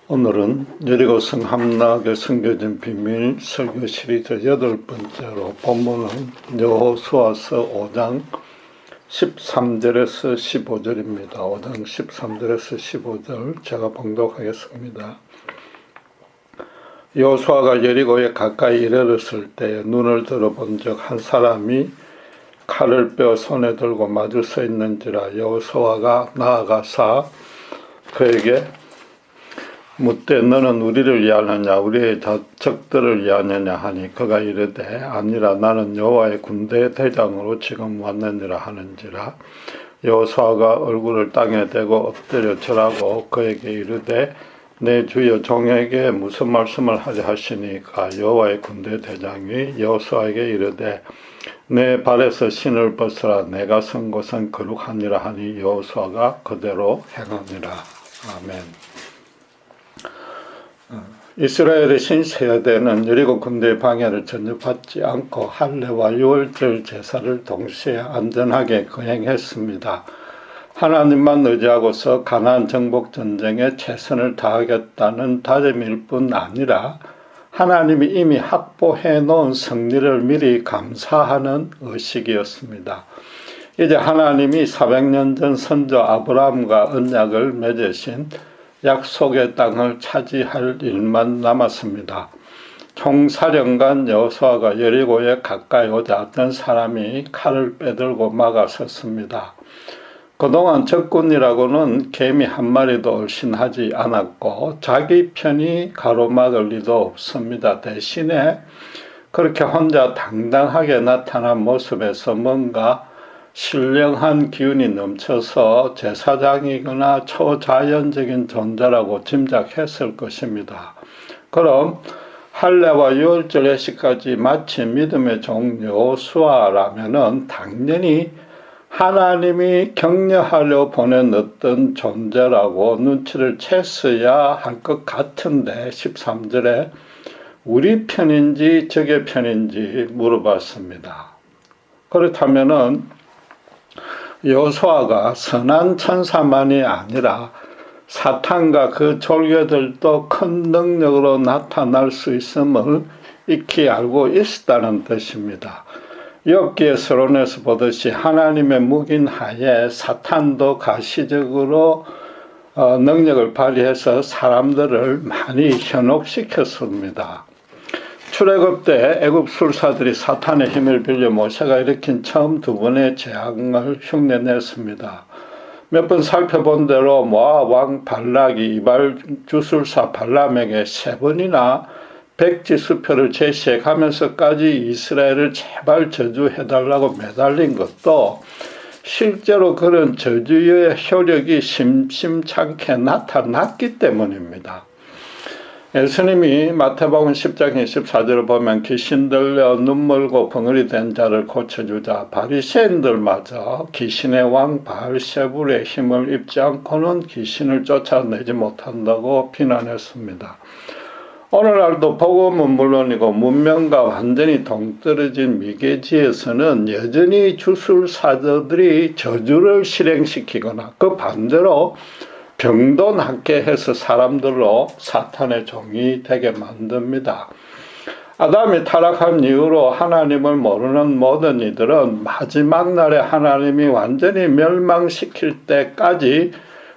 오늘은 여리고성 함락에 숨겨진 비밀 설교 시리즈 8번째로 본문은 여호수아서 5장 13절에서 15절입니다. 5장 13절에서 15절 제가 봉독하겠습니다. 여호수아가 여리고에 가까이 이르렀을 때 눈을 들어본 적 한 사람이 칼을 빼어 손에 들고 마주 서 있는지라. 여호수아가 나아가사 그에게 묻되 너는 우리를 위하느냐 우리의 적들을 위하느냐 하니 그가 이르되 아니라 나는 여호와의 군대의 대장으로 지금 왔느니라 하는지라. 여호수아가 얼굴을 땅에 대고 엎드려 절하고 그에게 이르되 내 주여 종에게 무슨 말씀을 하려 하시니까. 여호와의 군대 대장이 여호수아에게 이르되 내 발에서 신을 벗으라 내가 선 곳은 거룩하니라 하니 여호수아가 그대로 행하니라. 아멘. 이스라엘의 신세대는 여리고 군대의 방해를 전혀 받지 않고 할례와 유월절 제사를 동시에 안전하게 거행했습니다. 하나님만 의지하고서 가나안 정복 전쟁에 최선을 다하겠다는 다짐일 뿐 아니라 하나님이 이미 확보해 놓은 승리를 미리 감사하는 의식이었습니다. 이제 하나님이 400년 전 선조 아브라함과 언약을 맺으신 약속의 땅을 차지할 일만 남았습니다. 총사령관 여호수아가 여리고에 가까이 오자 어떤 사람이 칼을 빼들고 막아섰습니다. 그동안 적군이라고는 개미 한 마리도 얼씬하지 않았고 자기 편이 가로막을 리도 없습니다. 대신에 그렇게 혼자 당당하게 나타난 모습에서 뭔가 신령한 기운이 넘쳐서 제사장이거나 초자연적인 존재라고 짐작했을 것입니다. 그럼 할례와 유월절 예식까지 마친 믿음의 종 여호수아라면은 당연히 하나님이 격려하려 보낸 어떤 존재라고 눈치를 챘어야 할 것 같은데 13절에 우리 편인지 적의 편인지 물어봤습니다. 그렇다면은 여호수아가 선한 천사만이 아니라 사탄과 그 졸개들도 큰 능력으로 나타날 수 있음을 익히 알고 있었다는 뜻입니다. 욥기의 서론에서 보듯이 하나님의 묵인 하에 사탄도 가시적으로 능력을 발휘해서 사람들을 많이 현혹시켰습니다. 출애굽 때 애굽 술사들이 사탄의 힘을 빌려 모세가 일으킨 처음 두 번의 재앙을 흉내냈습니다. 몇 번 살펴본 대로 모압 왕 발락이 이발 주술사 발람에게 3번이나 백지수표를 제시해 가면서까지 이스라엘을 제발 저주해달라고 매달린 것도 실제로 그런 저주의 효력이 심심찮게 나타났기 때문입니다. 예수님이 마태복음 10장 24절을 보면 귀신 들려 눈멀고 벙어리 된 자를 고쳐주자 바리새인들마저 귀신의 왕 바알세불의 힘을 입지 않고는 귀신을 쫓아내지 못한다고 비난했습니다. 오늘날도 복음은 물론이고 문명과 완전히 동떨어진 미개지에서는 여전히 주술사저들이 저주를 실행시키거나 그 반대로 병도 낫게 해서 사람들로 사탄의 종이 되게 만듭니다. 아담이 타락한 이후로 하나님을 모르는 모든 이들은 마지막 날에 하나님이 완전히 멸망시킬 때까지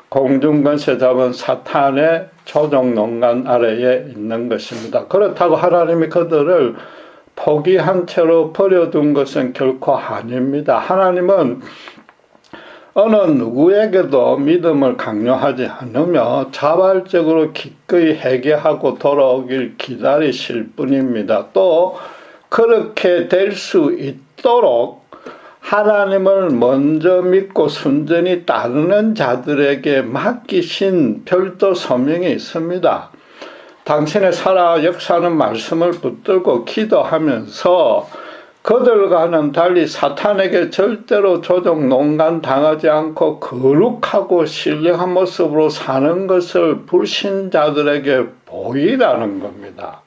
공중권세 잡은 사탄의 조종농간 아래에 있는 것입니다. 그렇다고 하나님이 그들을 포기한 채로 버려둔 것은 결코 아닙니다. 하나님은 어느 누구에게도 믿음을 강요하지 않으며 자발적으로 기꺼이 회개하고 돌아오길 기다리실 뿐입니다. 또 그렇게 될 수 있도록 하나님을 먼저 믿고 순전히 따르는 자들에게 맡기신 별도 소명이 있습니다. 당신의 살아 역사하는 말씀을 붙들고 기도하면서 그들과는 달리 사탄에게 절대로 조종 농간 당하지 않고 거룩하고 신령한 모습으로 사는 것을 불신자들에게 보이라는 겁니다.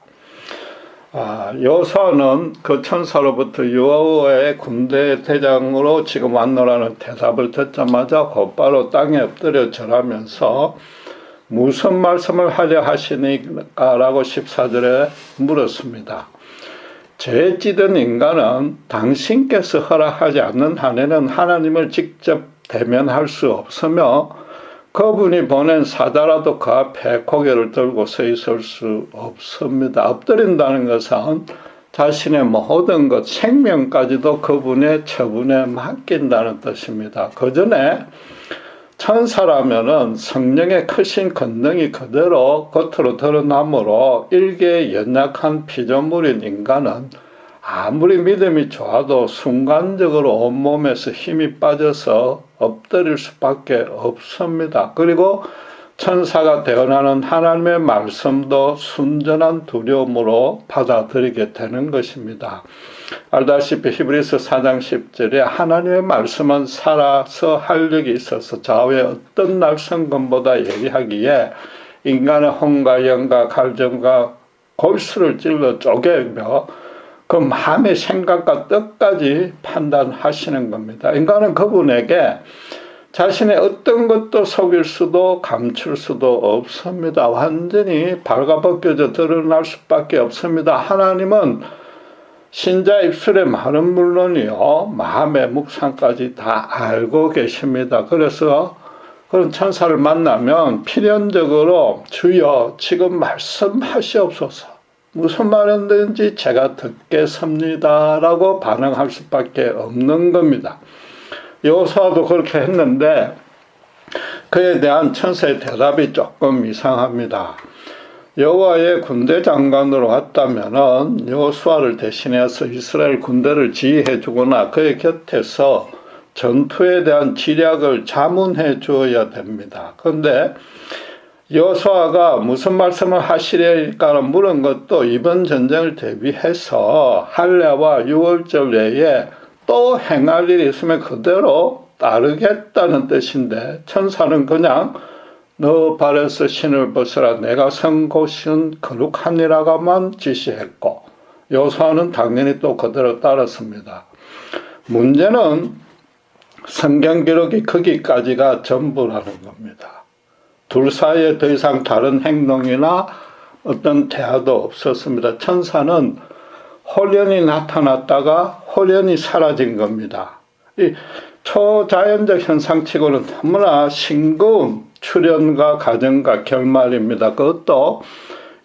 여호수아는 그 천사로부터 여호와의 군대 대장으로 지금 왔노라는 대답을 듣자마자 곧바로 땅에 엎드려 절하면서 무슨 말씀을 하려 하시니까? 라고 14절에 물었습니다. 죄 찌든 인간은 당신께서 허락하지 않는 한에는 하나님을 직접 대면할 수 없으며 그분이 보낸 사자라도 그 앞에 고개를 들고 서 있을 수 없습니다. 엎드린다는 것은 자신의 모든 것, 생명까지도 그분의 처분에 맡긴다는 뜻입니다. 그 전에 천사라면은 성령의 크신 권능이 그대로 겉으로 드러나므로 일개의 연약한 피조물인 인간은 아무리 믿음이 좋아도 순간적으로 온몸에서 힘이 빠져서 엎드릴 수밖에 없습니다. 그리고 천사가 대언하는 하나님의 말씀도 순전한 두려움으로 받아들이게 되는 것입니다. 알다시피 히브리서 4장 10절에 하나님의 말씀은 살아서 활력이 있어서 좌우의 어떤 날성검보다 예리하기에 인간의 혼과 영과 갈증과 골수를 찔러 쪼개며 그 마음의 생각과 뜻까지 판단하시는 겁니다. 인간은 그분에게 자신의 어떤 것도 속일 수도 감출 수도 없습니다. 완전히 발가벗겨져 드러날 수밖에 없습니다. 하나님은 신자 입술의 말은 물론이요, 마음의 묵상까지 다 알고 계십니다. 그래서 그런 천사를 만나면 필연적으로 주여 지금 말씀하시옵소서, 무슨 말인지 제가 듣겠습니다 라고 반응할 수밖에 없는 겁니다. 여호수아도 그렇게 했는데 그에 대한 천사의 대답이 조금 이상합니다. 여호와의 군대 장관으로 왔다면은 여호수아를 대신해서 이스라엘 군대를 지휘해 주거나 그의 곁에서 전투에 대한 지략을 자문해 주어야 됩니다. 그런데 여호수아가 무슨 말씀을 하시려니까 물은 것도 이번 전쟁을 대비해서 할례와 유월절 외에 또 행할 일이 있으면 그대로 따르겠다는 뜻인데 천사는 그냥 너 발에서 신을 벗으라 내가 선 곳은 거룩하니라고만 지시했고 여호수아는 당연히 또 그대로 따랐습니다. 문제는 성경 기록이 거기까지가 전부라는 겁니다. 둘 사이에 더 이상 다른 행동이나 어떤 대화도 없었습니다. 천사는 홀연히 나타났다가 홀연히 사라진 겁니다. 이 초자연적 현상치고는 너무나 싱거운 출현과 가정과 결말입니다. 그것도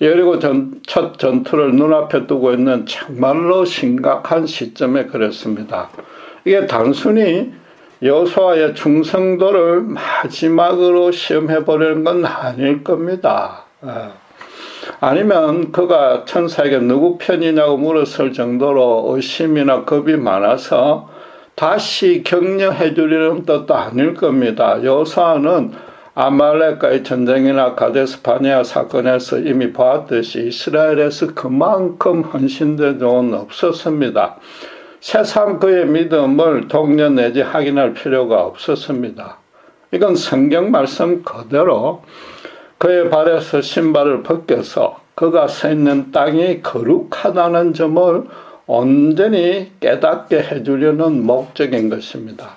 여리고 첫 전투를 눈앞에 두고 있는 정말로 심각한 시점에 그랬습니다. 이게 단순히 여호수아의 충성도를 마지막으로 시험해보려는 건 아닐 겁니다. 아니면 그가 천사에게 누구 편이냐고 물었을 정도로 의심이나 겁이 많아서 다시 격려해 주려는 뜻도 아닐 겁니다. 여호수아는 아말렉과의 전쟁이나 가데스 바네아 사건에서 이미 보았듯이 이스라엘에서 그만큼 헌신된 적은 없었습니다. 새삼 그의 믿음을 독려 내지 확인할 필요가 없었습니다. 이건 성경 말씀 그대로 그의 발에서 신발을 벗겨서 그가 서 있는 땅이 거룩하다는 점을 온전히 깨닫게 해주려는 목적인 것입니다.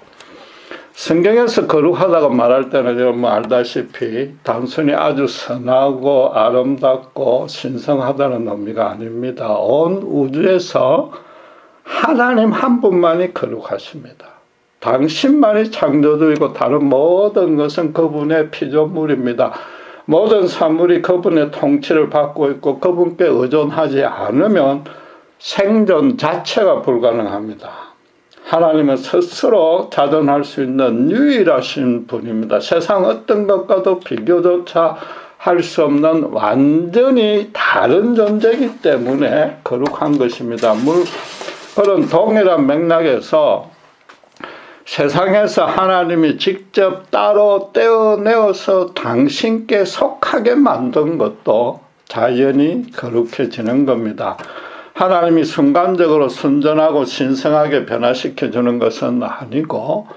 성경에서 거룩하다고 말할 때는 여러분 알다시피 단순히 아주 선하고 아름답고 신성하다는 의미가 아닙니다. 온 우주에서 하나님 한 분만이 거룩하십니다. 당신만이 창조주이고 다른 모든 것은 그분의 피조물입니다. 모든 사물이 그분의 통치를 받고 있고 그분께 의존하지 않으면 생존 자체가 불가능합니다. 하나님은 스스로 자존할 수 있는 유일하신 분입니다. 세상 어떤 것과도 비교조차 할 수 없는 완전히 다른 존재이기 때문에 거룩한 것입니다. 그런 동일한 맥락에서 세상에서 하나님이 직접 따로 떼어내어서 당신께 속하게 만든 것도 자연히 거룩해지는 겁니다. 하나님이 순간적으로 순전하고 신성하게 변화시켜주는 것은 아니고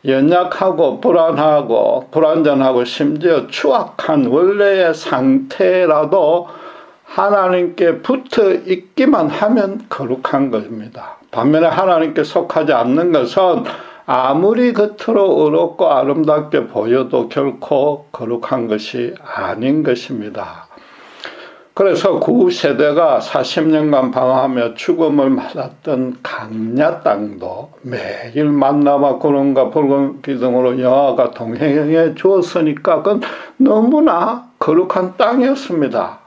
연약하고 불안하고 불완전하고 심지어 추악한 원래의 상태라도 하나님께 붙어 있기만 하면 거룩한 것입니다. 반면에 하나님께 속하지 않는 것은 아무리 겉으로 의롭고 아름답게 보여도 결코 거룩한 것이 아닌 것입니다. 그래서 구세대가 40년간 방황하며 죽음을 맞았던 강야 땅도 매일 만나와 구름과 붉은 기둥으로 여호와가 동행해 주었으니까 그건 너무나 거룩한 땅이었습니다.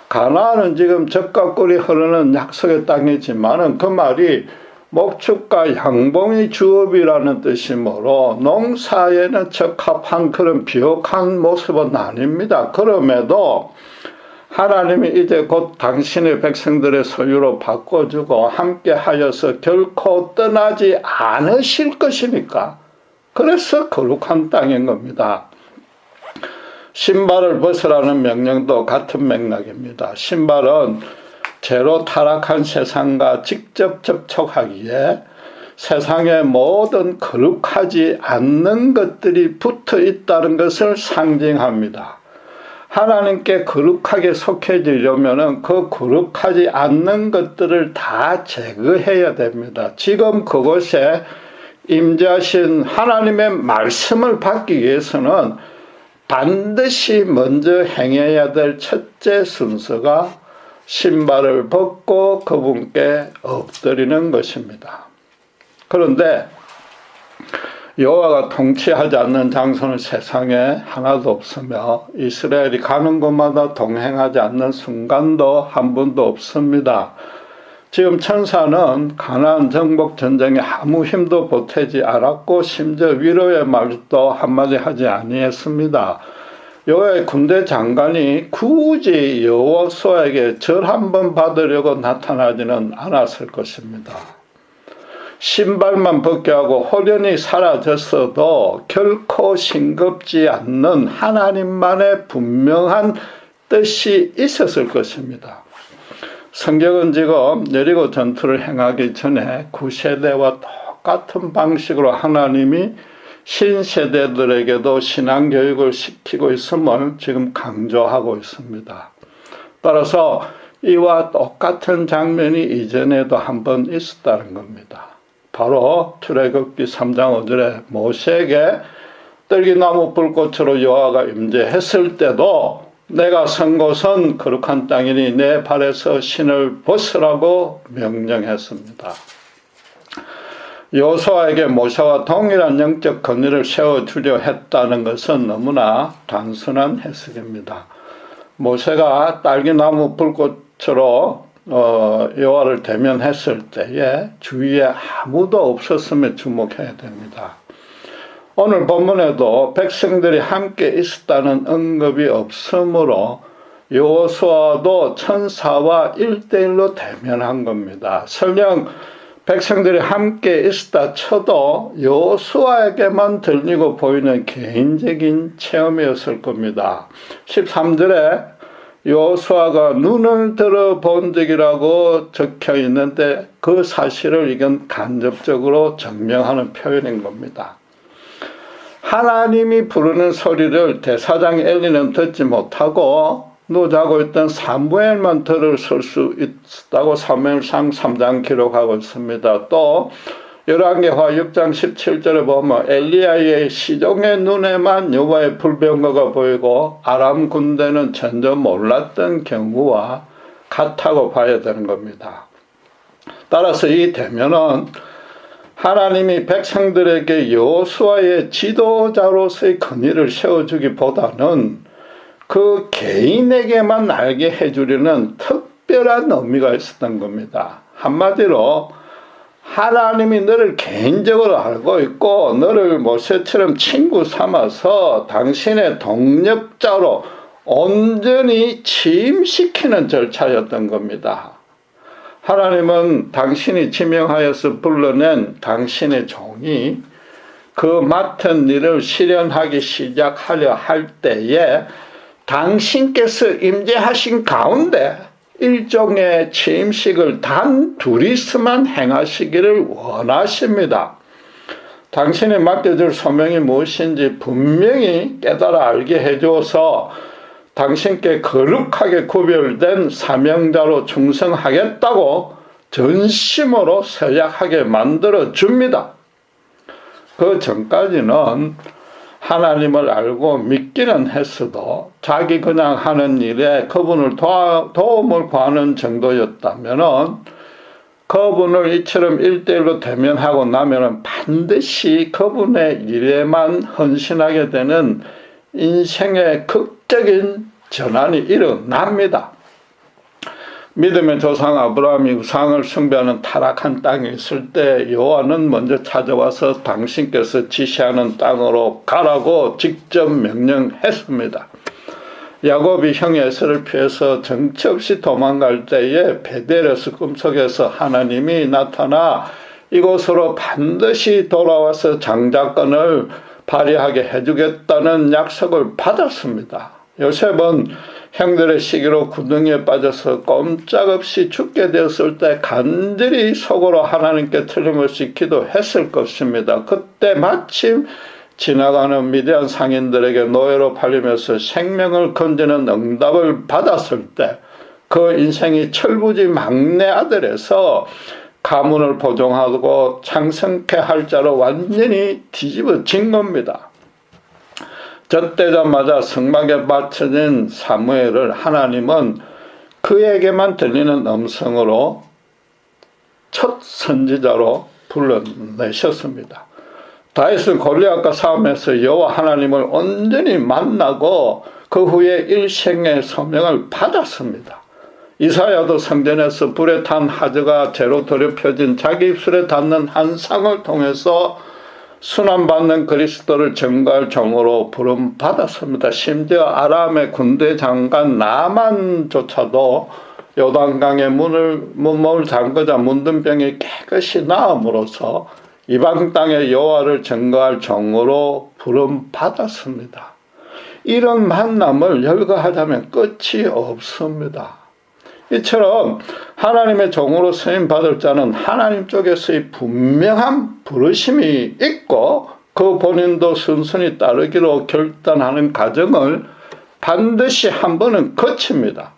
가나안은 지금 젖과 꿀이 흐르는 약속의 땅이지만은 그 말이 목축과 양봉이 주업이라는 뜻이므로 농사에는 적합한 그런 비옥한 모습은 아닙니다. 그럼에도 하나님이 이제 곧 당신의 백성들의 소유로 바꿔주고 함께 하여서 결코 떠나지 않으실 것이니까 그래서 거룩한 땅인 겁니다. 신발을 벗으라는 명령도 같은 맥락입니다. 신발은 죄로 타락한 세상과 직접 접촉하기에 세상의 모든 거룩하지 않는 것들이 붙어 있다는 것을 상징합니다. 하나님께 거룩하게 속해지려면 그 거룩하지 않는 것들을 다 제거해야 됩니다. 지금 그곳에 임재하신 하나님의 말씀을 받기 위해서는 반드시 먼저 행해야 될 첫째 순서가 신발을 벗고 그분께 엎드리는 것입니다. 그런데 여호와가 통치하지 않는 장소는 세상에 하나도 없으며 이스라엘이 가는 곳마다 동행하지 않는 순간도 한 번도 없습니다. 지금 천사는 가나안 정복 전쟁에 아무 힘도 보태지 않았고 심지어 위로의 말도 한마디 하지 아니했습니다. 여호와의 군대 장관이 굳이 여호수아에게 절 한번 받으려고 나타나지는 않았을 것입니다. 신발만 벗게 하고 호련히 사라졌어도 결코 싱겁지 않는 하나님만의 분명한 뜻이 있었을 것입니다. 성경은 지금 여리고 전투를 행하기 전에 구세대와 똑같은 방식으로 하나님이 신세대들에게도 신앙교육을 시키고 있음을 지금 강조하고 있습니다. 따라서 이와 똑같은 장면이 이전에도 한번 있었다는 겁니다. 바로 출애굽기 3장 5절에 모세에게 떨기나무 불꽃으로 여호와가 임재했을 때도 내가 선 곳은 거룩한 땅이니 내 발에서 신을 벗으라고 명령했습니다. 여호수아에게 모세와 동일한 영적 권위를 세워주려 했다는 것은 너무나 단순한 해석입니다. 모세가 딸기나무 불꽃으로 여호와를 대면했을 때에 주위에 아무도 없었음에 주목해야 됩니다. 오늘 본문에도 백성들이 함께 있었다는 언급이 없으므로 여호수아도 천사와 1대1로 대면한 겁니다. 설령 백성들이 함께 있었다 쳐도 여호수아에게만 들리고 보이는 개인적인 체험이었을 겁니다. 13절에 여호수아가 눈을 들어 본 적이라고 적혀 있는데 그 사실을 이건 간접적으로 증명하는 표현인 겁니다. 하나님이 부르는 소리를 대사장 엘리는 듣지 못하고 누자고 있던 사무엘만 들을 수 있다고 사무엘상 3장 기록하고 있습니다. 또 열왕기하 6장 17절에 보면 엘리야의 시종의 눈에만 여호와의 불병거가 보이고 아람 군대는 전혀 몰랐던 경우와 같다고 봐야 되는 겁니다. 따라서 이 대면은 하나님이 백성들에게 여호수아의 지도자로서의 권위를 세워주기보다는 그 개인에게만 알게 해주려는 특별한 의미가 있었던 겁니다. 한마디로 하나님이 너를 개인적으로 알고 있고 너를 모세처럼 친구 삼아서 당신의 동력자로 온전히 취임시키는 절차였던 겁니다. 하나님은 당신이 지명하여서 불러낸 당신의 종이 그 맡은 일을 실현하기 시작하려 할 때에 당신께서 임재하신 가운데 일종의 취임식을 단 둘이서만 행하시기를 원하십니다. 당신이 맡겨줄 소명이 무엇인지 분명히 깨달아 알게 해주어서 당신께 거룩하게 구별된 사명자로 충성하겠다고 전심으로 서약하게 만들어 줍니다. 그 전까지는 하나님을 알고 믿기는 했어도 자기 그냥 하는 일에 그분을 도움을 구하는 정도였다면은 그분을 이처럼 1대1로 대면하고 나면은 반드시 그분의 일에만 헌신하게 되는 인생의 극적인 전환이 일어납니다. 믿음의 조상 아브라함이 우상을 숭배하는 타락한 땅에 있을 때 여호와는 먼저 찾아와서 당신께서 지시하는 땅으로 가라고 직접 명령했습니다. 야곱이 형 에서를 피해서 정처 없이 도망갈 때에 베델에서 꿈속에서 하나님이 나타나 이곳으로 반드시 돌아와서 장자권을 발휘하게 해주겠다는 약속을 받았습니다. 요셉은 형들의 시기로 구덩이에 빠져서 꼼짝없이 죽게 되었을 때 간절히 속으로 하나님께 틀림없이 기도했을 것입니다. 그때 마침 지나가는 미디안 상인들에게 노예로 팔리면서 생명을 건지는 응답을 받았을 때 그 인생이 철부지 막내 아들에서 가문을 보존하고 창성케 할 자로 완전히 뒤집어진 겁니다. 젖되자마자 성막에 맞춰진 사무엘을 하나님은 그에게만 들리는 음성으로 첫 선지자로 불러내셨습니다. 다윗은 골리앗과 싸움에서 여호와 하나님을 온전히 만나고 그 후에 일생의 소명을 받았습니다. 이사야도 성전에서 불에 탄 하저가 재로 더럽혀진 자기 입술에 닿는 한 상을 통해서 순환받는 그리스도를 전가할 종으로 부름받았습니다. 심지어 아람의 군대 장관 나만조차도 요단강의 문을 잠그자 문둥병이 깨끗이 나음으로써 이방 땅의 여호와를 전가할 종으로 부름받았습니다. 이런 만남을 열거하자면 끝이 없습니다. 이처럼 하나님의 종으로 쓰임받을 자는 하나님 쪽에서의 분명한 부르심이 있고 그 본인도 순순히 따르기로 결단하는 과정을 반드시 한 번은 거칩니다.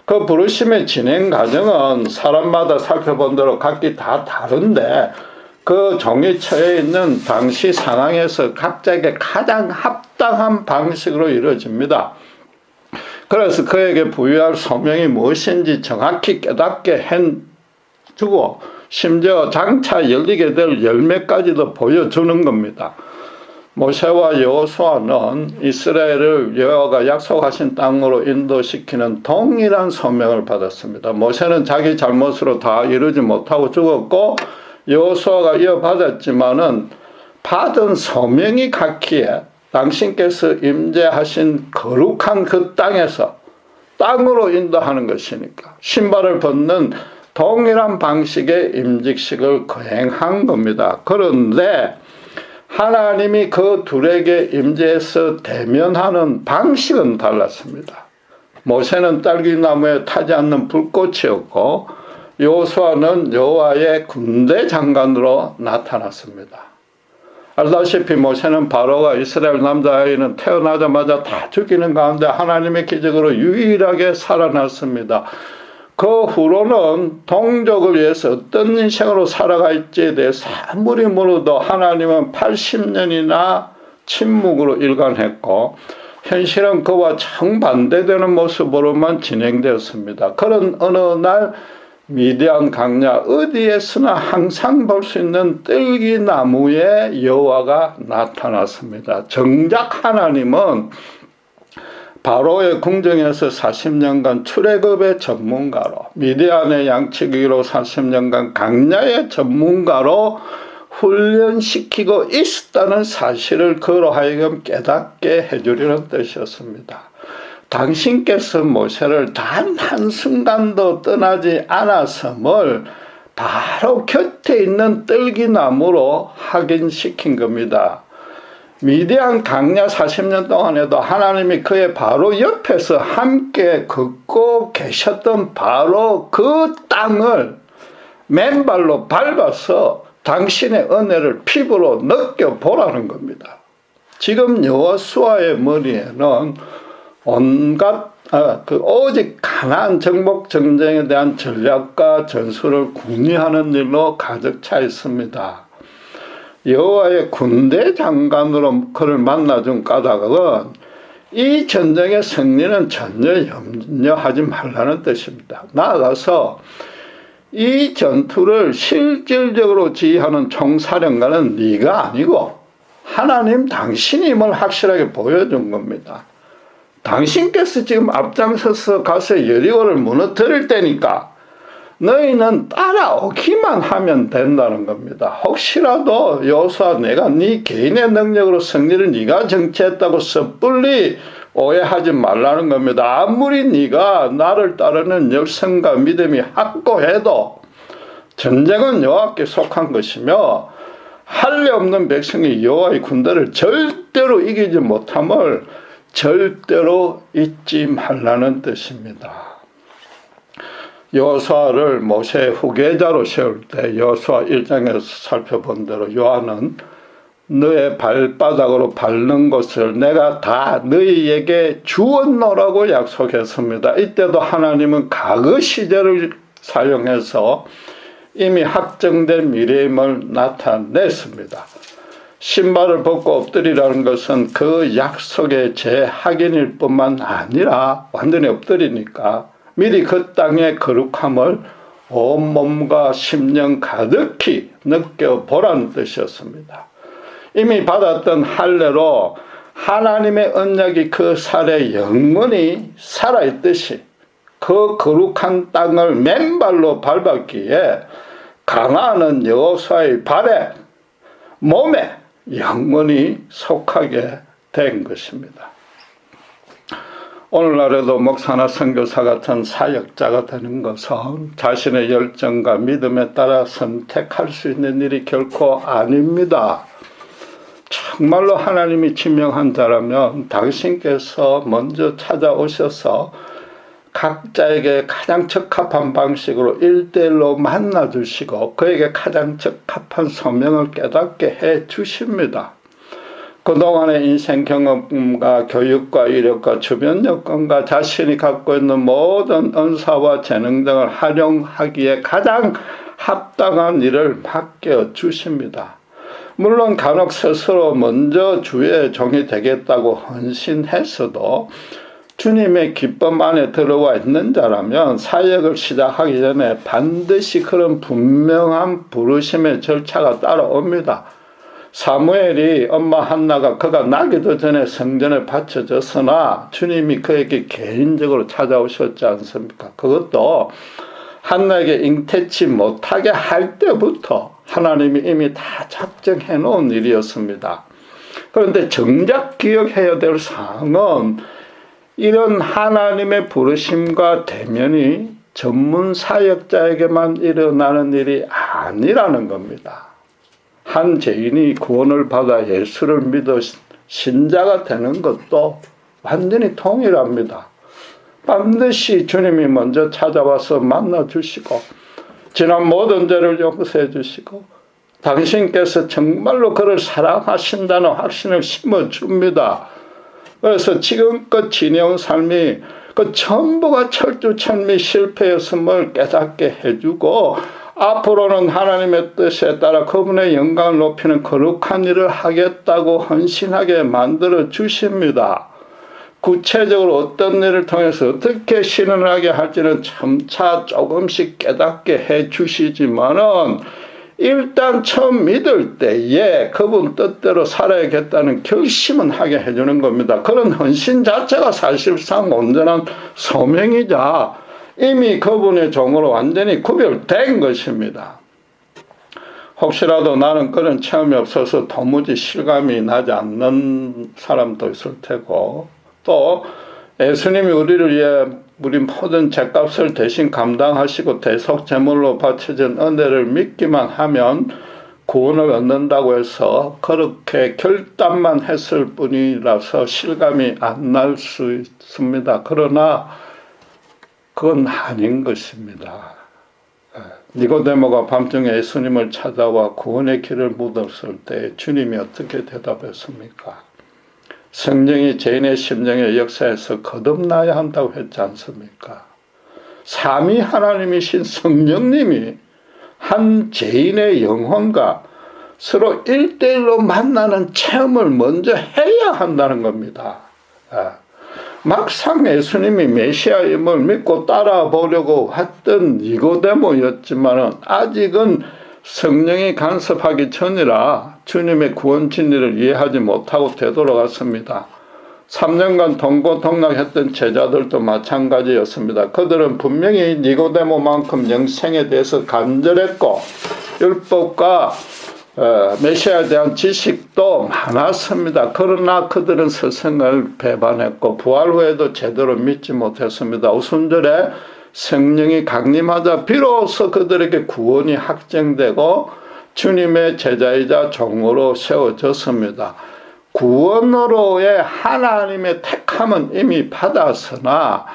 그 부르심의 진행 과정은 사람마다 살펴본 대로 각기 다 다른데 그 종이 처해 있는 당시 상황에서 각자에게 가장 합당한 방식으로 이루어집니다. 그래서 그에게 부여할 소명이 무엇인지 정확히 깨닫게 해주고 심지어 장차 열리게 될 열매까지도 보여주는 겁니다. 모세와 여호수아는 이스라엘을 여호와가 약속하신 땅으로 인도시키는 동일한 소명을 받았습니다. 모세는 자기 잘못으로 다 이루지 못하고 죽었고 여호수아가 이어받았지만은 받은 소명이 같기에 당신께서 임재하신 거룩한 그 땅에서 땅으로 인도하는 것이니까 신발을 벗는 동일한 방식의 임직식을 거행한 겁니다. 그런데 하나님이 그 둘에게 임재해서 대면하는 방식은 달랐습니다. 모세는 딸기나무에 타지 않는 불꽃이었고 여호수아는 여호와의 군대 장관으로 나타났습니다. 알다시피 모세는 바로가 이스라엘 남자아이는 태어나자마자 다 죽이는 가운데 하나님의 기적으로 유일하게 살아났습니다. 그 후로는 동족을 위해서 어떤 인생으로 살아갈지에 대해서 아무리 물어도 하나님은 80년이나 침묵으로 일관했고 현실은 그와 정반대되는 모습으로만 진행되었습니다. 그런 어느 날 미디안 강야 어디에서나 항상 볼 수 있는 뜰기나무에 여호와가 나타났습니다. 정작 하나님은 바로의 궁정에서 40년간 출애굽의 전문가로 미디안의 양치기로 40년간 강야의 전문가로 훈련시키고 있었다는 사실을 그로 하여금 깨닫게 해주려는 뜻이었습니다. 당신께서 모세를 단 한순간도 떠나지 않았음을 바로 곁에 있는 뜰기나무로 확인시킨 겁니다. 미디안 강야 40년 동안에도 하나님이 그의 바로 옆에서 함께 걷고 계셨던 바로 그 땅을 맨발로 밟아서 당신의 은혜를 피부로 느껴보라는 겁니다. 지금 여호수아의 머리에는 온갖 오직 가나안 정복 전쟁에 대한 전략과 전술을 궁리하는 일로 가득 차 있습니다. 여호와의 군대 장관으로 그를 만나준 까닭은 이 전쟁의 승리는 전혀 염려하지 말라는 뜻입니다. 나아가서 이 전투를 실질적으로 지휘하는 총사령관은 네가 아니고 하나님 당신임을 확실하게 보여준 겁니다. 당신께서 지금 앞장서서 가서 여리고를 무너뜨릴 때니까 너희는 따라오기만 하면 된다는 겁니다. 혹시라도 여호수아 내가 네 개인의 능력으로 승리를 네가 정치했다고 섣불리 오해하지 말라는 겁니다. 아무리 네가 나를 따르는 열성과 믿음이 확고해도 전쟁은 여호와께 속한 것이며 할례 없는 백성이 여호와의 군대를 절대로 이기지 못함을 절대로 잊지 말라는 뜻입니다. 여호수아를 모세의 후계자로 세울 때 여호수아 1장에서 살펴본 대로 여호와는 너의 발바닥으로 밟는 것을 내가 다 너희에게 주었노라고 약속했습니다. 이때도 하나님은 과거 시제를 사용해서 이미 확정된 미래임을 나타냈습니다. 신발을 벗고 엎드리라는 것은 그 약속의 재확인일 뿐만 아니라 완전히 엎드리니까 미리 그 땅의 거룩함을 온몸과 심령 가득히 느껴보라는 뜻이었습니다. 이미 받았던 할례로 하나님의 언약이 그 살에 영원히 살아있듯이 그 거룩한 땅을 맨발로 밟았기에 가나안은 여호수아의 발에 몸에 영원히 속하게 된 것입니다. 오늘날에도 목사나 선교사 같은 사역자가 되는 것은 자신의 열정과 믿음에 따라 선택할 수 있는 일이 결코 아닙니다. 정말로 하나님이 지명한 자라면 당신께서 먼저 찾아오셔서 각자에게 가장 적합한 방식으로 1:1로 만나주시고 그에게 가장 적합한 소명을 깨닫게 해주십니다. 그동안의 인생 경험과 교육과 이력과 주변 여건과 자신이 갖고 있는 모든 은사와 재능 등을 활용하기에 가장 합당한 일을 맡겨주십니다. 물론 간혹 스스로 먼저 주의 종이 되겠다고 헌신했어도 주님의 기쁨 안에 들어와 있는 자라면 사역을 시작하기 전에 반드시 그런 분명한 부르심의 절차가 따라옵니다. 사무엘이 엄마 한나가 그가 나기도 전에 성전에 바쳐졌으나 주님이 그에게 개인적으로 찾아오셨지 않습니까? 그것도 한나에게 잉태치 못하게 할 때부터 하나님이 이미 다 작정해 놓은 일이었습니다. 그런데 정작 기억해야 될 사항은 이런 하나님의 부르심과 대면이 전문 사역자에게만 일어나는 일이 아니라는 겁니다. 한 죄인이 구원을 받아 예수를 믿어 신자가 되는 것도 완전히 동일합니다. 반드시 주님이 먼저 찾아와서 만나주시고 지난 모든 죄를 용서해 주시고 당신께서 정말로 그를 사랑하신다는 확신을 심어줍니다. 그래서 지금껏 지내온 삶이 그 전부가 철두철미 실패였음을 깨닫게 해주고 앞으로는 하나님의 뜻에 따라 그분의 영광을 높이는 거룩한 일을 하겠다고 헌신하게 만들어 주십니다. 구체적으로 어떤 일을 통해서 어떻게 신원하게 할지는 점차 조금씩 깨닫게 해 주시지만은 일단 처음 믿을 때에 그분 뜻대로 살아야겠다는 결심은 하게 해주는 겁니다. 그런 헌신 자체가 사실상 온전한 소명이자 이미 그분의 종으로 완전히 구별된 것입니다. 혹시라도 나는 그런 체험이 없어서 도무지 실감이 나지 않는 사람도 있을 테고 또 예수님이 우리를 위해 우리 모든 죄값을 대신 감당하시고 대속 제물로 바쳐진 은혜를 믿기만 하면 구원을 얻는다고 해서 그렇게 결단만 했을 뿐이라서 실감이 안 날 수 있습니다. 그러나 그건 아닌 것입니다. 니고데모가 밤중에 예수님을 찾아와 구원의 길을 묻었을 때 주님이 어떻게 대답했습니까? 성령이 죄인의 심령의 역사에서 거듭나야 한다고 했지 않습니까? 삼위 하나님이신 성령님이 한 죄인의 영혼과 서로 1대1로 만나는 체험을 먼저 해야 한다는 겁니다. 막상 예수님이 메시아임을 믿고 따라보려고 했던 니고데모였지만 아직은 성령이 간섭하기 전이라 주님의 구원 진리를 이해하지 못하고 되돌아갔습니다. 3년간 동고동락했던 제자들도 마찬가지였습니다. 그들은 분명히 니고데모만큼 영생에 대해서 간절했고 율법과 메시아에 대한 지식도 많았습니다. 그러나 그들은 스승을 배반했고 부활 후에도 제대로 믿지 못했습니다. 오순절에 성령이 강림하자 비로소 그들에게 구원이 확정되고 주님의 제자이자 종으로 세워졌습니다. 구원으로의 하나님의 택함은 이미 받았으나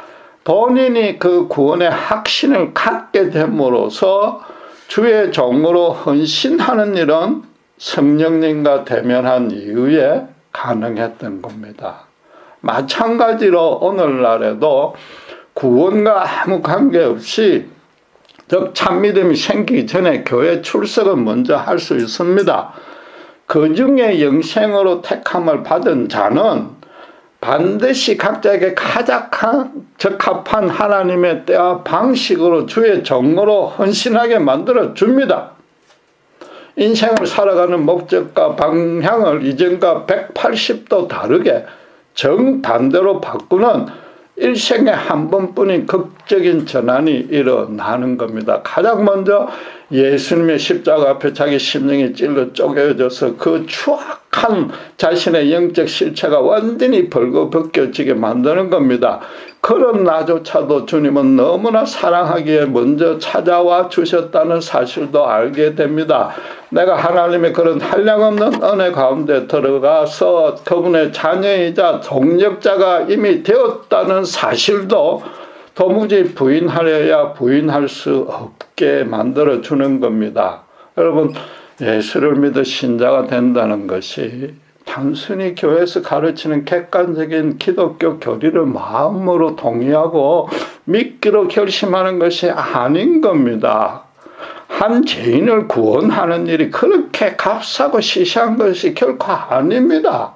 본인이 그 구원의 확신을 갖게 됨으로써 주의 종으로 헌신하는 일은 성령님과 대면한 이후에 가능했던 겁니다. 마찬가지로 오늘날에도 구원과 아무 관계없이 즉 참믿음이 생기기 전에 교회 출석은 먼저 할 수 있습니다. 그 중에 영생으로 택함을 받은 자는 반드시 각자에게 가장 적합한 하나님의 때와 방식으로 주의 종으로 헌신하게 만들어 줍니다. 인생을 살아가는 목적과 방향을 이전과 180도 다르게 정반대로 바꾸는 일생에 한 번뿐인 극적인 전환이 일어나는 겁니다. 가장 먼저 예수님의 십자가 앞에 자기 심령이 찔러 쪼개져서 그 추악한 자신의 영적 실체가 완전히 벌거벗겨지게 만드는 겁니다. 그런 나조차도 주님은 너무나 사랑하기에 먼저 찾아와 주셨다는 사실도 알게 됩니다. 내가 하나님의 그런 한량없는 은혜 가운데 들어가서 그분의 자녀이자 동력자가 이미 되었다는 사실도 도무지 부인하려야 부인할 수 없게 만들어주는 겁니다. 여러분, 예수를 믿어 신자가 된다는 것이 단순히 교회에서 가르치는 객관적인 기독교 교리를 마음으로 동의하고 믿기로 결심하는 것이 아닌 겁니다. 한 죄인을 구원하는 일이 그렇게 값싸고 시시한 것이 결코 아닙니다.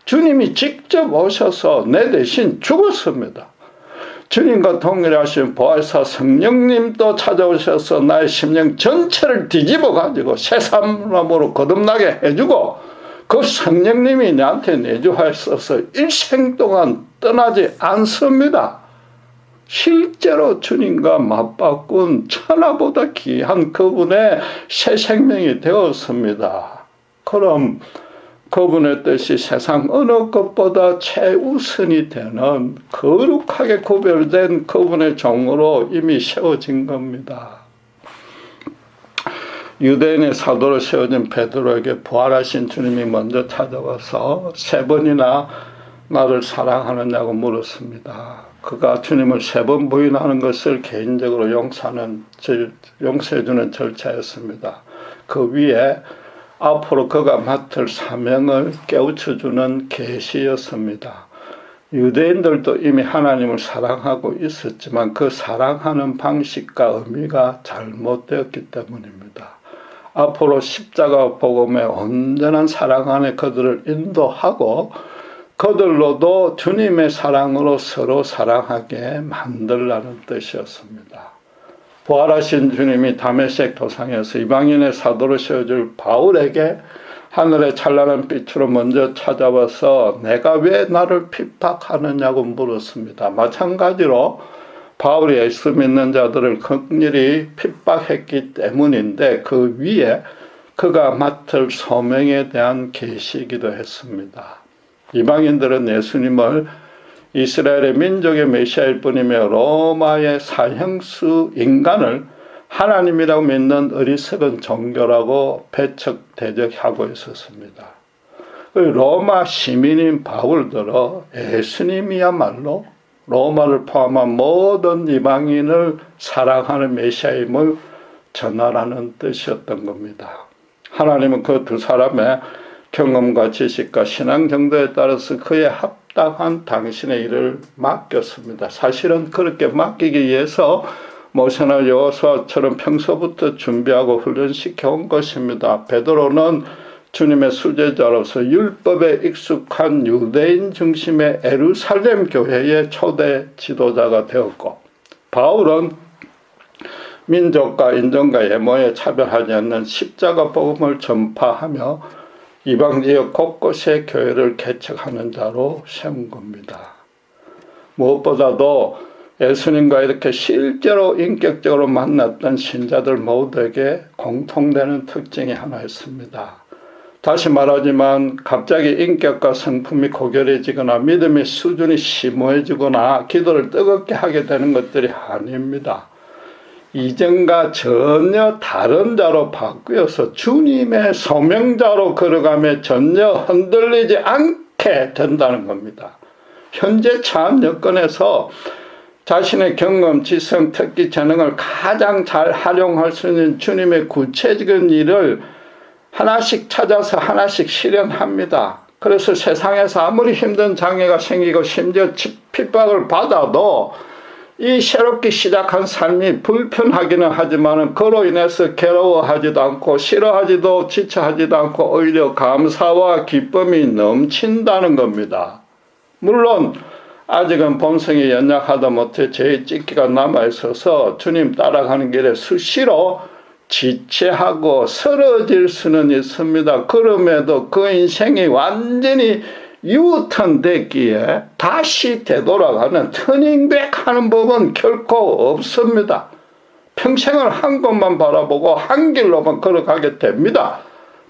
주님이 직접 오셔서 내 대신 죽었습니다. 주님과 동일하신 보혜사 성령님도 찾아오셔서 나의 심령 전체를 뒤집어 가지고 새삼으로 거듭나게 해주고 그 성령님이 나한테 내주하셔서 일생 동안 떠나지 않습니다. 실제로 주님과 맞바꾼 천하보다 귀한 그분의 새 생명이 되었습니다. 그럼 그분의 뜻이 세상 어느 것보다 최우선이 되는 거룩하게 구별된 그분의 종으로 이미 세워진 겁니다. 유대인의 사도로 세워진 베드로에게 부활하신 주님이 먼저 찾아와서 3번이나 나를 사랑하느냐고 물었습니다. 그가 주님을 3번 부인하는 것을 개인적으로 용서해주는 절차였습니다. 그 위에 앞으로 그가 맡을 사명을 깨우쳐주는 계시였습니다. 유대인들도 이미 하나님을 사랑하고 있었지만 그 사랑하는 방식과 의미가 잘못되었기 때문입니다. 앞으로 십자가 복음의 온전한 사랑 안에 그들을 인도하고 그들로도 주님의 사랑으로 서로 사랑하게 만들라는 뜻이었습니다. 부활하신 주님이 다메섹 도상에서 이방인의 사도로 세워줄 바울에게 하늘의 찬란한 빛으로 먼저 찾아와서 내가 왜 나를 핍박하느냐고 물었습니다. 마찬가지로 바울이 예수 믿는 자들을 극렬히 핍박했기 때문인데 그 위에 그가 맡을 소명에 대한 계시이기도 했습니다. 이방인들은 예수님을 이스라엘의 민족의 메시아일 뿐이며 로마의 사형수 인간을 하나님이라고 믿는 어리석은 종교라고 배척 대적하고 있었습니다. 로마 시민인 바울들은 예수님이야말로 로마를 포함한 모든 이방인을 사랑하는 메시아임을 전하라는 뜻이었던 겁니다. 하나님은 그 두 사람의 경험과 지식과 신앙 정도에 따라서 그의 합당한 당신의 일을 맡겼습니다. 사실은 그렇게 맡기기 위해서 모세나 여호수아처럼 평소부터 준비하고 훈련시켜 온 것입니다. 베드로는 주님의 수제자로서 율법에 익숙한 유대인 중심의 예루살렘 교회의 초대 지도자가 되었고, 바울은 민족과 인종과 외모에 차별하지 않는 십자가 복음을 전파하며 이방 지역 곳곳에 교회를 개척하는 자로 세운 겁니다. 무엇보다도 예수님과 이렇게 실제로 인격적으로 만났던 신자들 모두에게 공통되는 특징이 하나 있습니다. 다시 말하지만 갑자기 인격과 성품이 고결해지거나 믿음의 수준이 심오해지거나 기도를 뜨겁게 하게 되는 것들이 아닙니다. 이전과 전혀 다른 자로 바뀌어서 주님의 소명자로 걸어가며 전혀 흔들리지 않게 된다는 겁니다. 현재 처한 여건에서 자신의 경험, 지성, 특기, 재능을 가장 잘 활용할 수 있는 주님의 구체적인 일을 하나씩 찾아서 하나씩 실현합니다. 그래서 세상에서 아무리 힘든 장애가 생기고 심지어 핍박을 받아도 이 새롭게 시작한 삶이 불편하기는 하지만 그로 인해서 괴로워하지도 않고 싫어하지도 지쳐하지도 않고 오히려 감사와 기쁨이 넘친다는 겁니다. 물론 아직은 본성이 연약하다 못해 죄의 찢기가 남아있어서 주님 따라가는 길에 수시로 지체하고 쓰러질 수는 있습니다. 그럼에도 그 인생이 완전히 유턴됐기에 다시 되돌아가는 터닝백 하는 법은 결코 없습니다. 평생을 한 곳만 바라보고 한 길로만 걸어가게 됩니다.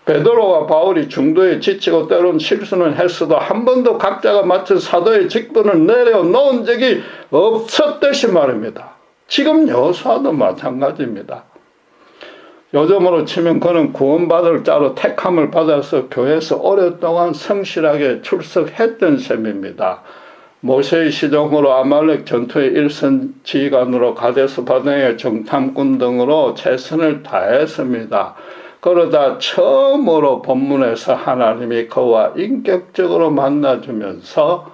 베드로와 바울이 중도에 지치고 때론 실수는 했어도 한 번도 각자가 맡은 사도의 직분을 내려놓은 적이 없었듯이 말입니다. 지금 여호수아도 마찬가지입니다. 요즘으로 치면 그는 구원받을 자로 택함을 받아서 교회에서 오랫동안 성실하게 출석했던 셈입니다. 모세의 시종으로 아말렉 전투의 일선 지휘관으로 가데스 바네의 정탐꾼 등으로 최선을 다했습니다. 그러다 처음으로 본문에서 하나님이 그와 인격적으로 만나주면서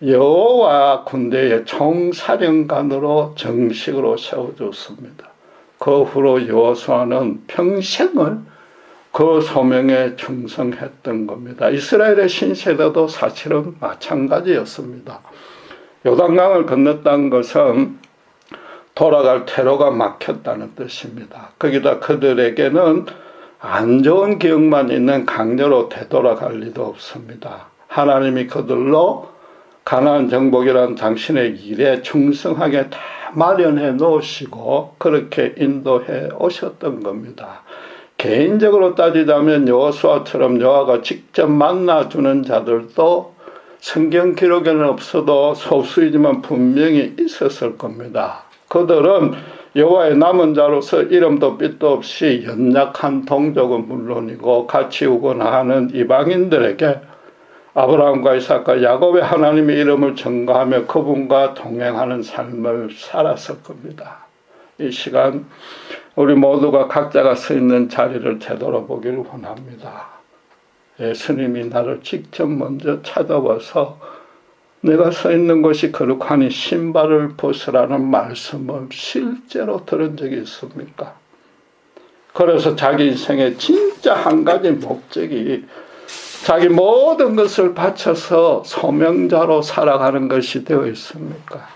여호와 군대의 총사령관으로 정식으로 세워줬습니다. 그 후로 여호수아는 평생을 그 소명에 충성했던 겁니다. 이스라엘의 신세대도 사실은 마찬가지였습니다. 요단강을 건넜다는 것은 돌아갈 퇴로가 막혔다는 뜻입니다. 거기다 그들에게는 안 좋은 기억만 있는 강제로 되돌아갈 리도 없습니다. 하나님이 그들로 가나안 정복이란 당신의 일에 충성하게 다 마련해 놓으시고 그렇게 인도해 오셨던 겁니다. 개인적으로 따지자면 여호수아처럼 여호와가 직접 만나주는 자들도 성경 기록에는 없어도 소수이지만 분명히 있었을 겁니다. 그들은 여호와의 남은 자로서 이름도 빛도 없이 연약한 동족은 물론이고 같이 오거나 하는 이방인들에게 아브라함과 이삭과 야곱의 하나님의 이름을 전가하며 그분과 동행하는 삶을 살았을 겁니다. 이 시간 우리 모두가 각자가 서 있는 자리를 되돌아보기를 원합니다. 예수님이 나를 직접 먼저 찾아와서 내가 서 있는 곳이 거룩하니 신발을 벗으라는 말씀을 실제로 들은 적이 있습니까? 그래서 자기 인생의 진짜 한 가지 목적이 자기 모든 것을 바쳐서 소명자로 살아가는 것이 되어 있습니까?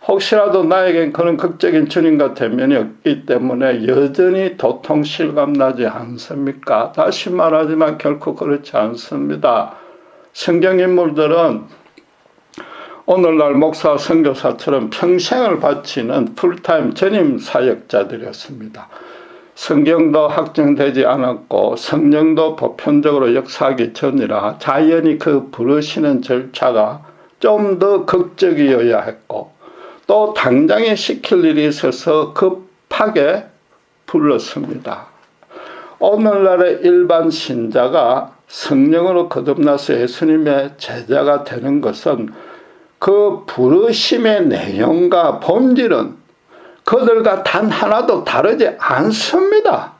혹시라도 나에겐 그런 극적인 주님과 대면이 없기 때문에 여전히 도통 실감나지 않습니까? 다시 말하지만 결코 그렇지 않습니다. 성경 인물들은 오늘날 목사, 선교사처럼 평생을 바치는 풀타임 전임 사역자들이었습니다. 성경도 확정되지 않았고 성령도 보편적으로 역사하기 전이라 자연히 그 부르시는 절차가 좀 더 극적이어야 했고 또 당장에 시킬 일이 있어서 급하게 불렀습니다. 오늘날의 일반 신자가 성령으로 거듭나서 예수님의 제자가 되는 것은 그 부르심의 내용과 본질은 그들과 단 하나도 다르지 않습니다.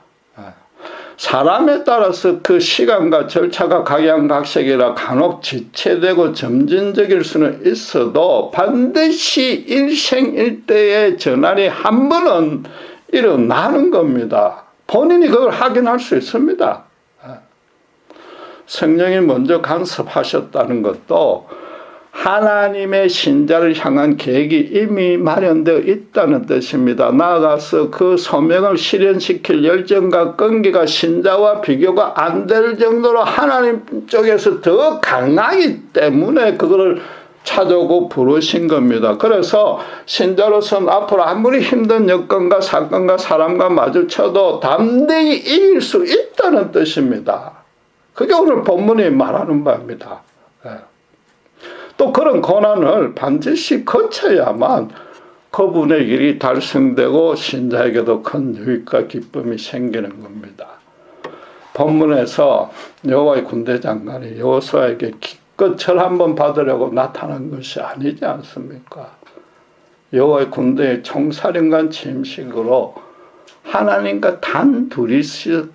사람에 따라서 그 시간과 절차가 각양각색이라 간혹 지체되고 점진적일 수는 있어도 반드시 일생일대의 전환이 한 번은 일어나는 겁니다. 본인이 그걸 확인할 수 있습니다. 성령이 먼저 간섭하셨다는 것도 하나님의 신자를 향한 계획이 이미 마련되어 있다는 뜻입니다. 나아가서 그 소명을 실현시킬 열정과 끈기가 신자와 비교가 안 될 정도로 하나님 쪽에서 더 강하기 때문에 그거를 찾아오고 부르신 겁니다. 그래서 신자로서는 앞으로 아무리 힘든 여건과 사건과 사람과 마주쳐도 담대히 이길 수 있다는 뜻입니다. 그게 오늘 본문이 말하는 바입니다. 또 그런 고난을 반드시 거쳐야만 그분의 일이 달성되고 신자에게도 큰 유익과 기쁨이 생기는 겁니다. 본문에서 여호와의 군대 장관이 여호수아에게 기껏 절 한번 받으려고 나타난 것이 아니지 않습니까? 여호와의 군대의 총사령관 침식으로 하나님과 단 둘이서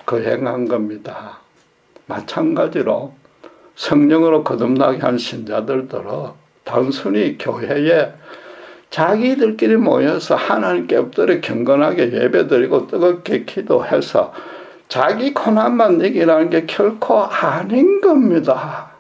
거행한 겁니다. 마찬가지로 성령으로 거듭나게 한 신자들도 단순히 교회에 자기들끼리 모여서 하나님께 엎드려 경건하게 예배드리고 뜨겁게 기도해서 자기 고난만 이기라는 게 결코 아닌 겁니다.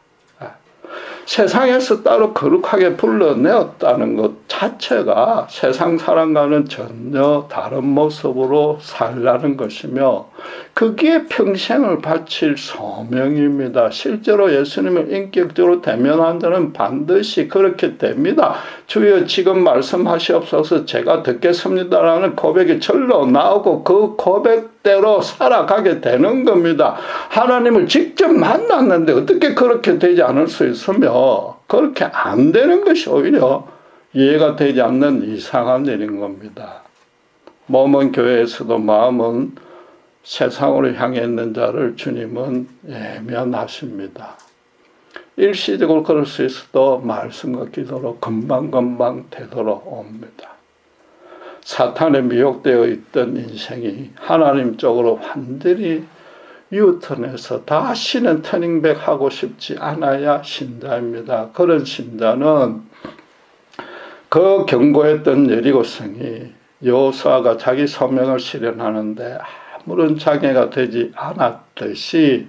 세상에서 따로 거룩하게 불러내었다는 것 자체가 세상 사람과는 전혀 다른 모습으로 살라는 것이며 거기에 평생을 바칠 소명입니다. 실제로 예수님을 인격적으로 대면한 자는 반드시 그렇게 됩니다. 주여 지금 말씀하시옵소서 제가 듣겠습니다라는 고백이 절로 나오고 그 고백대로 살아가게 되는 겁니다. 하나님을 직접 만났는데 어떻게 그렇게 되지 않을 수 있으며 그렇게 안 되는 것이 오히려 이해가 되지 않는 이상한 일인 겁니다. 몸은 교회에서도 마음은 세상으로 향해 있는 자를 주님은 예면하십니다. 일시적으로 그럴 수 있어도 말씀과 기도로 금방금방 되돌아옵니다. 사탄에 미혹되어 있던 인생이 하나님 쪽으로 완전히 유턴해서 다시는 터닝백 하고 싶지 않아야 신자입니다. 그런 신자는 그 견고했던 여리고성이 여호수아가 자기 소명을 실현하는데 아무런 장애가 되지 않았듯이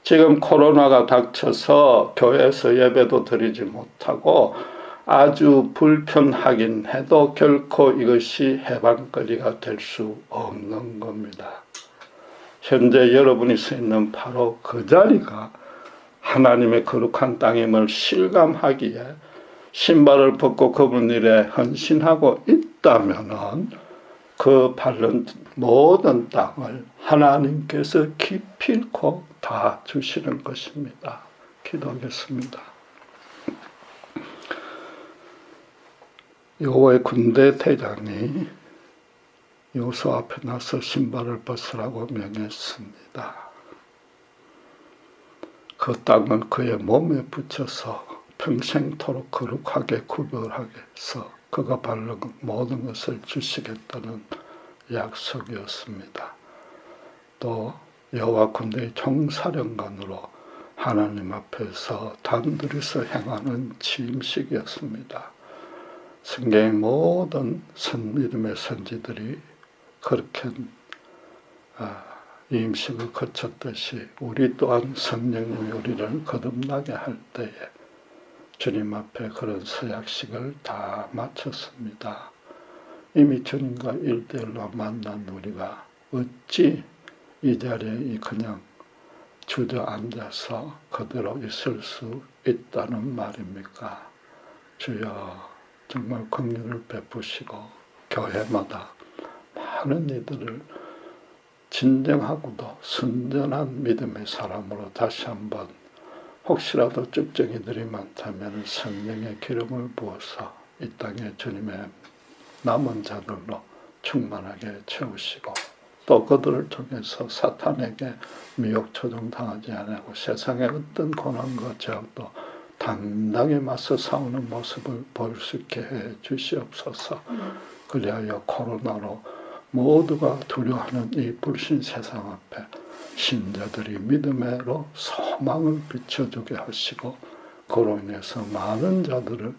지금 코로나가 닥쳐서 교회에서 예배도 드리지 못하고 아주 불편하긴 해도 결코 이것이 해방거리가 될 수 없는 겁니다. 현재 여러분이 서 있는 바로 그 자리가 하나님의 거룩한 땅임을 실감하기에 신발을 벗고 그분 일에 헌신하고 있다면은 그 밟는 모든 땅을 하나님께서 기필코 다 주시는 것입니다. 기도하겠습니다. 여호와의 군대 대장이 여호수아 앞에 나서 신발을 벗으라고 명했습니다. 그 땅은 그의 몸에 붙여서 평생토록 거룩하게 구별하게 해서 그가 밟는 모든 것을 주시겠다는 약속이었습니다. 또 여호와 군대의 총사령관으로 하나님 앞에서 단둘이서 행하는 침식이었습니다. 성경의 모든 믿음의 선지들이 그렇게 임식을 거쳤듯이 우리 또한 성령님이 우리를 거듭나게 할 때에 주님 앞에 그런 서약식을 다 마쳤습니다. 이미 주님과 1대1로 만난 우리가 어찌 이 자리에 그냥 주저앉아서 그대로 있을 수 있다는 말입니까? 주여 정말 긍휼을 베푸시고 교회마다 많은 이들을 진정하고도 순전한 믿음의 사람으로 다시 한번 혹시라도 쭉정이들이 많다면 성령의 기름을 부어서 이 땅에 주님의 남은 자들로 충만하게 채우시고 또 그들을 통해서 사탄에게 미혹 조종당하지 않고 세상의 어떤 고난과 제약도 당당히 맞서 싸우는 모습을 보일 수 있게 해 주시옵소서. 그리하여 코로나로 모두가 두려워하는 이 불신 세상 앞에 신자들이 믿음으로 소망을 비춰주게 하시고 그로 인해서 많은 자들을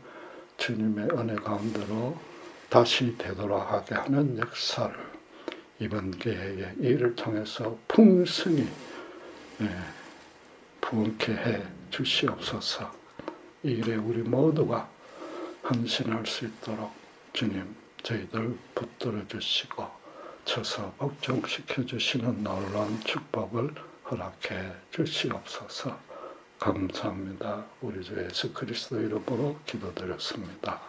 주님의 은혜 가운데로 다시 되돌아가게 하는 역사를 이번 기회에 이를 통해서 풍성히 부흥케 해 주시옵소서. 이 일에 우리 모두가 헌신할 수 있도록 주님 저희들 붙들어 주시고 쳐서 복종시켜 주시는 놀라운 축복을 허락해 주시옵소서. 감사합니다. 우리 주 예수 그리스도 이름으로 기도드렸습니다.